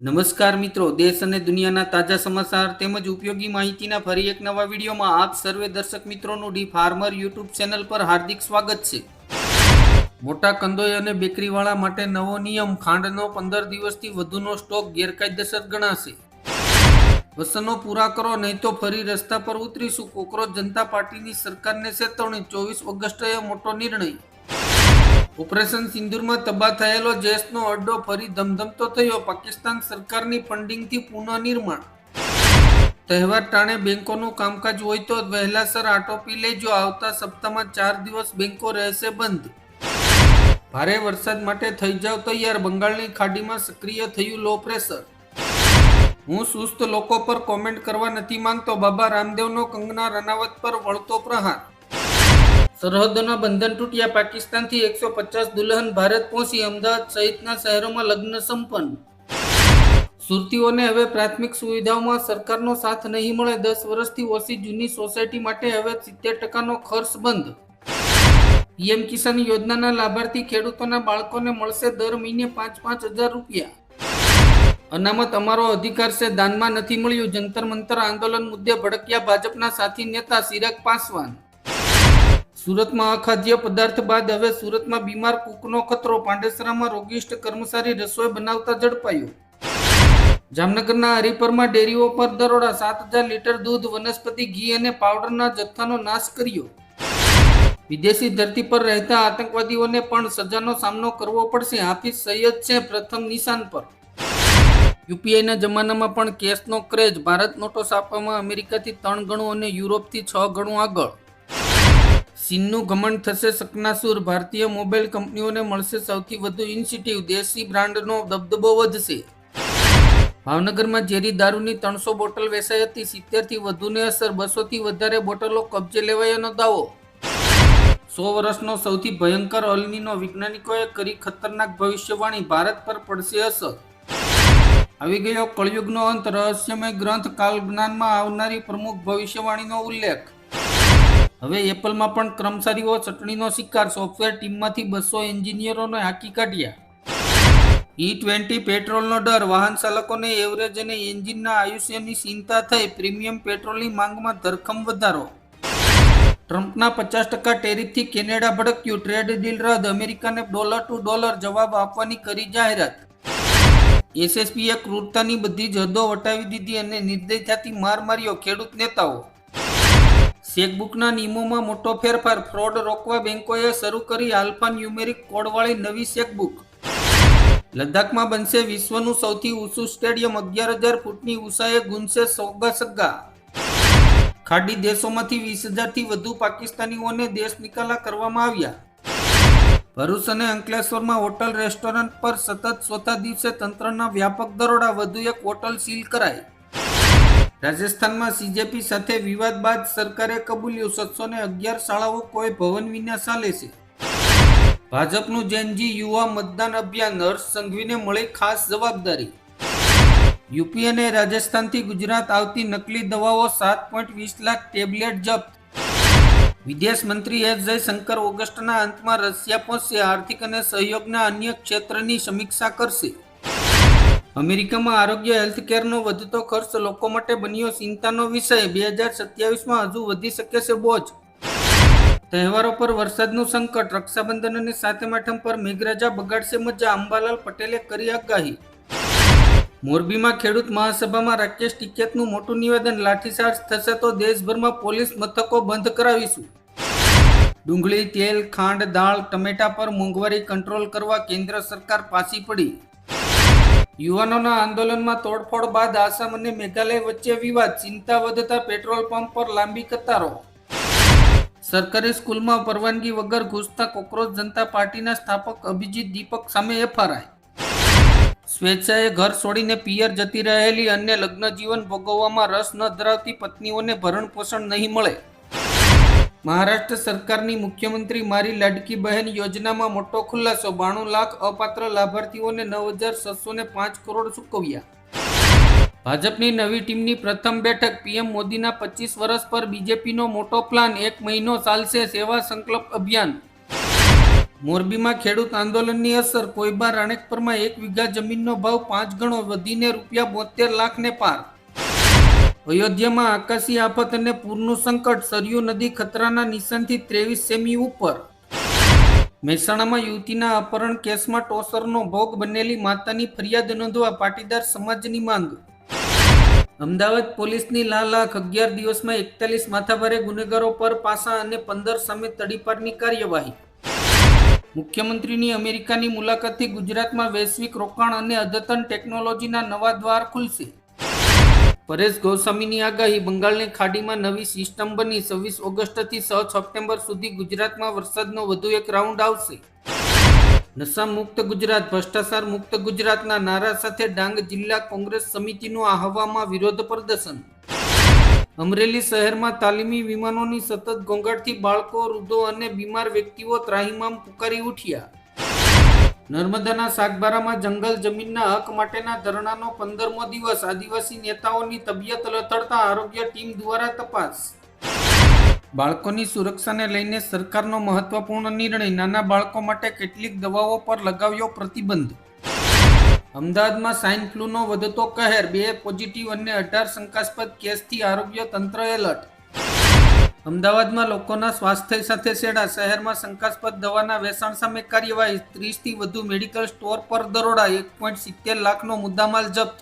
નમસ્કાર મિત્રો, દેશ અને દુનિયાના તાજા સમાચાર તેમજ ઉપયોગી માહિતીના ફરી એક નવા વિડીયોમાં આપ સર્વે દર્શક મિત્રોનું ડી ફાર્મર યુટ્યુબ ચેનલ પર હાર્દિક સ્વાગત છે। મોટા કંદોઈ અને બેકરીવાળા માટે નવો નિયમ, ખાંડનો 15 દિવસથી વધુનો સ્ટોક ગેરકાયદેસર ગણાશે। વસનો પૂરા કરો નહીં તો ફરી રસ્તા પર ઉતરીશું, કોકરોચ જનતા પાર્ટીની સરકારને ચેતવણી, 24 ઓગસ્ટે મોટો નિર્ણય। ઓપરેશન સિંદૂરમાં તબાહ થયેલો જેસનો અડ્ડો ફરી ધમધમતો થયો, પાકિસ્તાન સરકારની ફંડિંગથી પુનઃનિર્માણ। તહેવાર ટાણે બેંકોનું કામકાજ હોય તો વહેલાસર આટોપી લેજો, આવતા સપ્તાહમાં 4 દિવસ બેંકો રહેશે બંધ। ભારે વરસાદ માટે થઈ જાવ તૈયાર, બંગાળની ખાડીમાં સક્રિય થયું લો પ્રેશર। હું સુસ્ત લોકો પર કોમેન્ટ કરવા નથી માંગતો, બાબા રામદેવનો કંગના રનાવત પર વળતો પ્રહાર। સરહદોના બંધન તૂટ્યા, પાકિસ્તાનથી 150 દુલ્હન ભારત પહોંચી, અમદાવાદ સહિતના શહેરોમાં લગ્ન સંપન્ન। સુરતીઓને હવે પ્રાથમિક સુવિધાઓમાં સરકારનો સાથ નહીં મળે, 10 વર્ષથી ઓછી જૂની સોસાયટી માટે હવે 70% ખર્ચ બંધ। પીએમ કિસાન યોજનાના લાભાર્થી ખેડૂતોના બાળકોને મળશે દર મહિને 5,000 રૂપિયા। અનામત અમારો અધિકાર છે, દાનમાં નથી મળ્યું, જંતર મંતર આંદોલન મુદ્દે ભડક્યા ભાજપના સાથી નેતા ચિરાગ પાસવાન। સુરતમાં અખાદ્ય પદાર્થ બાદ હવે સુરતમાં બીમાર કૂકનો ખતરો, પાંડેસરામાં રોગિષ્ટ કર્મચારી રસોઈ બનાવતા ઝડપાયો। જામનગરના હરિપરમાં ડેરીઓ પર દરોડા, 7,000 લીટર દૂધ, વનસ્પતિ ઘી અને પાવડરના જથ્થાનો નાશ કર્યો। વિદેશી ધરતી પર રહેતા આતંકવાદીઓને પણ સજાનો સામનો કરવો પડશે, હાફિઝ સૈયદ છે પ્રથમ નિશાન પર। યુપીઆઈના જમાનામાં પણ કેશનો ક્રેઝ, ભારત નોટો છાપવામાં અમેરિકાથી 3 ગણું અને યુરોપથી 6 ગણું આગળ। ચીનનું ઘમંડ થશે શકનાસુર, ભારતીય મોબાઈલ કંપનીઓને મળશે સૌથી વધુ ઇન્સેન્ટિવ, દેશી બ્રાન્ડનો દબદબો વધશે। ભાવનગરમાં ઝેરી દારૂની 300 બોટલ વેચાઈ હતી, 70થી વધુને અસર, 200થી વધારે બોટલો કબજે લેવાયાનો દાવો। 100 વર્ષનો સૌથી ભયંકર અલનીનો, વૈજ્ઞાનિકોએ કરી ખતરનાક ભવિષ્યવાણી, ભારત પર પડશે અસર। આવી ગયો કળયુગનો અંત, રહસ્યમય ગ્રંથ કાલજ્ઞાનમાં આવનારી પ્રમુખ ભવિષ્યવાણીનો ઉલ્લેખ। હવે એપલમાં પણ કર્મચારીઓ ચટણીનો શિકાર, સોફ્ટવેર ટીમમાંથી 200 એન્જિનિયરોને હાંકી કાઢ્યા। E20 પેટ્રોલનો ડર, વાહન ચાલકોને એવરેજ અને એન્જિનના આયુષ્યની ચિંતા થઈ, પ્રીમિયમ પેટ્રોલની માંગમાં ધરખમ વધારો। ટ્રમ્પના 50% ટેરિફથી કેનેડા ભડક્યું, ટ્રેડ ડીલ રદ, અમેરિકાને ડોલર ટુ ડોલર જવાબ આપવાની કરી જાહેરાત। એસએસપીએ ક્રૂરતાની બધી જ હદો વટાવી દીધી અને નિર્દયતાથી માર માર્યો, ખેડૂત નેતાઓ। ચેકબુકના નિયમોમાં મોટો ફેરફાર, ફ્રોડ રોકવા બેંકોએ શરૂ કરી આલ્ફા ન્યુમેરિક કોડવાળી નવી ચેકબુક। લદ્દાખમાં બનશે વિશ્વનું સૌથી ઊંચું સ્ટેડિયમ, 11,000 ફૂટની ઊંચાઈએ ગુંજશે સોગા સગ્ગા। ખાડી દેશોમાંથી 20,000થી વધુ પાકિસ્તાનીઓને દેશ નિકાલા કરવામાં આવ્યા। ભરૂચ અને અંકલેશ્વરમાં હોટલ રેસ્ટોરન્ટ પર સતત ચોથા દિવસે તંત્રના વ્યાપક દરોડા, વધુ એક હોટલ સીલ કરાઈ। રાજસ્થાનમાં સીજેપી સાથે વિવાદ બાદ સરકારે કબૂલ્યું, 711 શાળાઓ કોઈ ભવન વિના ચાલે છે। ભાજપનું જેનજી યુવા મતદાન અભિયાન, હર્ષ સંઘવીને મળી ખાસ જવાબદારી। યુપી અને રાજસ્થાનથી ગુજરાત આવતી નકલી દવાઓ, 7.20 લાખ ટેબ્લેટ જપ્ત। વિદેશ મંત્રી એસ જયશંકર ઓગસ્ટના અંતમાં રશિયા પહોંચશે, આર્થિક અને સહયોગના અન્ય ક્ષેત્રની સમીક્ષા કરશે। અમેરિકામાં આરોગ્ય હેલ્થકેરનો વધતો ખર્ચ લોકો માટે બન્યો ચિંતાનો વિષય, 2027માં હજુ વધી શકે છે બોજ। તહેવારો પર વરસાદનું સંકટ, રક્ષાબંધન અને સાતમ આઠમ પર મેઘરાજા બગાડશે મજા, અંબાલાલ પટેલે કરી આગાહી। મોરબીમાં ખેડૂત મહાસભામાં રાકેશ ટિકેતનું મોટું નિવેદન, લાઠીચાર્જ થશે તો દેશભરમાં પોલીસ મથકો બંધ કરાવીશું। ડુંગળી, તેલ, ખાંડ, દાળ, ટમેટા પર મોંઘવારી કંટ્રોલ કરવા કેન્દ્ર સરકાર પાછી પડી। યુવાનોના આંદોલનમાં તોડફોડ બાદ આસામ અને મેઘાલય વચ્ચે વિવાદ, ચિંતા વધતા પેટ્રોલ પંપ પર લાંબી કતારો। સરકારી સ્કૂલમાં પરવાનગી વગર ઘૂસતા કોકરોચ જનતા પાર્ટીના સ્થાપક અભિજીત દીપક સામે એફઆઈઆર। સ્વેચ્છાએ ઘર છોડીને પિયર જતી રહેલી અને લગ્ન જીવન ભોગવવામાં રસ ન ધરાવતી પત્નીઓને ભરણ પોષણ નહીં મળે। મહારાષ્ટ્ર સરકારની મુખ્યમંત્રી મારી લાડકી બહેન યોજનામાં મોટો ખુલાસો, 92 લાખ અપાત્ર લાભાર્થીઓને 9,605 કરોડ ચૂકવ્યા। ભાજપની નવી ટીમની પ્રથમ બેઠક, પીએમ મોદીના 25 વર્ષ પર બીજેપીનો મોટો પ્લાન, 1 મહિનો ચાલશે સેવા સંકલ્પ અભિયાન। મોરબીમાં ખેડૂત આંદોલનની અસર. કોઈબા રાણેકપરમાં 1 વીઘા જમીનનો ભાવ 5 ગણો વધીને ₹72 લાખને પાર. અયોધ્યામાં આકાશી આફત અને પૂરનું સંકટ. સરયુ નદી ખતરાના નિશાનથી 23 સેમી ઉપર. મહેસાણામાં યુવતીના અપહરણ કેસમાં ટોર્ચરનો ભોગ બનેલી માતાની ફરિયાદ નોંધવા પાટીદાર સમાજની માંગ. અમદાવાદ પોલીસની લાલાખ. 11 દિવસમાં 41 માથાભારે ગુનેગારો પર પાસા અને 15 સામે તડીપારની કાર્યવાહી. મુખ્યમંત્રીની અમેરિકાની મુલાકાતથી ગુજરાતમાં વૈશ્વિક રોકાણ અને અદ્યતન ટેકનોલોજીના નવા દ્વાર ખુલશે. પરેશ ગોસ્વામીની આગાહી. બંગાળની ખાડીમાં નવી સિસ્ટમ બની. 26 ઓગસ્ટથી 6 સપ્ટેમ્બર સુધી ગુજરાતમાં વરસાદનો વધુ એક રાઉન્ડ આવશે. નશા મુક્ત ગુજરાત, ભ્રષ્ટાચાર મુક્ત ગુજરાતના નારા સાથે ડાંગ જિલ્લા કોંગ્રેસ સમિતિનું આહવામાં વિરોધ પ્રદર્શન. અમરેલી શહેરમાં તાલીમી વિમાનોની સતત ઘોંઘાટથી બાળકો, વૃદ્ધો અને બીમાર વ્યક્તિઓ ત્રાહિમામ પુકારી ઉઠ્યા. નર્મદાના સાગબારામાં જંગલ જમીનના હક માટેના ધરણાનો 15મો દિવસ. આદિવાસી નેતાઓની તબિયત લથડતા આરોગ્ય ટીમ દ્વારા તપાસ. બાળકોની સુરક્ષાને લઈને સરકારનો મહત્વપૂર્ણ નિર્ણય. નાના બાળકો માટે કેટલીક દવાઓ પર લગાવ્યો પ્રતિબંધ. અમદાવાદમાં સ્વાઇન ફ્લૂનો વધતો કહેર. 2 પોઝિટિવ અને 18 શંકાસ્પદ કેસથી આરોગ્ય તંત્ર એલર્ટ. અમદાવાદમાં લોકોના સ્વાસ્થ્ય સાથે છેડા. શહેરમાં શંકાસ્પદ દવાના વેચાણ સામે કાર્યવાહી. 30થી વધુ મેડિકલ સ્ટોર પર દરોડા. 1.70 લાખનો મુદ્દામાલ જપ્ત.